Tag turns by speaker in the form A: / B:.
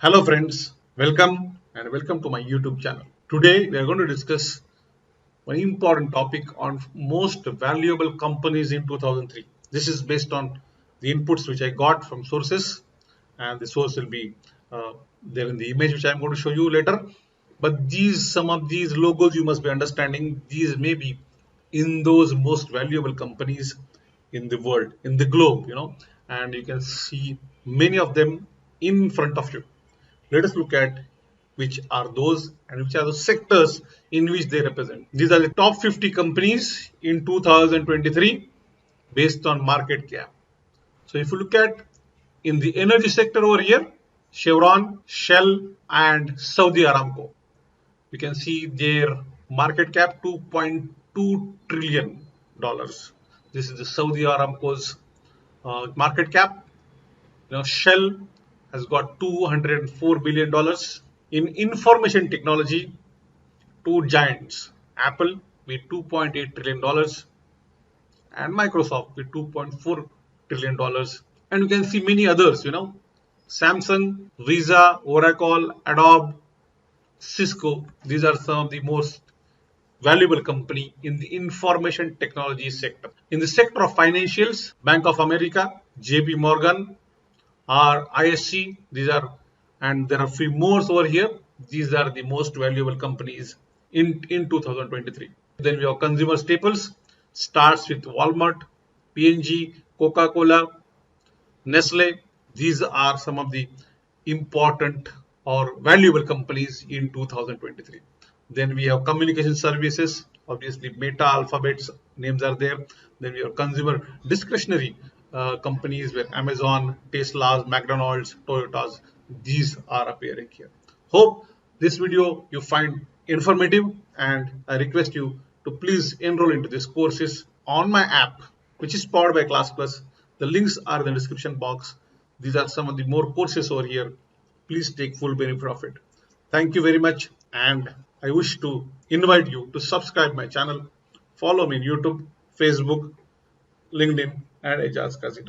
A: Hello friends, welcome to my YouTube channel. Today we are going to discuss one important topic on most valuable companies in 2003. This is based on the inputs which I got from sources, and the source will be there in the image which I am going to show you later. But some of these logos you must be understanding. These may be in those most valuable companies in the world, in the globe, and you can see many of them in front of you. Let us look at which are those and which are the sectors in which they represent. These are the top 50 companies in 2023 based on market cap. So if you look at in the energy sector over here, Chevron, Shell, and Saudi Aramco, you can see their market cap $2.2 trillion. This is the Saudi Aramco's market cap. Shell has got $204 billion. In information technology, two giants, Apple with $2.8 trillion and Microsoft with $2.4 trillion. And you can see many others, Samsung, Visa, Oracle, Adobe, Cisco. These are some of the most valuable company in the information technology sector. In the sector of financials, Bank of America, JP Morgan, or ISC. These are, and there are few more over here. These are the most valuable companies in 2023. Then we have consumer staples, starts with Walmart, P&G, Coca-Cola, Nestle. These are some of the important or valuable companies in 2023. Then we have communication services, obviously Meta, Alphabet's names are there. Then we have consumer discretionary companies where Amazon, Tesla's, McDonald's, Toyotas, these are appearing here. Hope this video you find informative, and I request you to please enroll into these courses on my app, which is powered by Class Plus. The links are in the description box. These are some of the more courses over here. Please take full benefit of it. Thank you very much, and I wish to invite you to subscribe my channel. Follow me on YouTube, Facebook, LinkedIn, and Ajaz Kazi.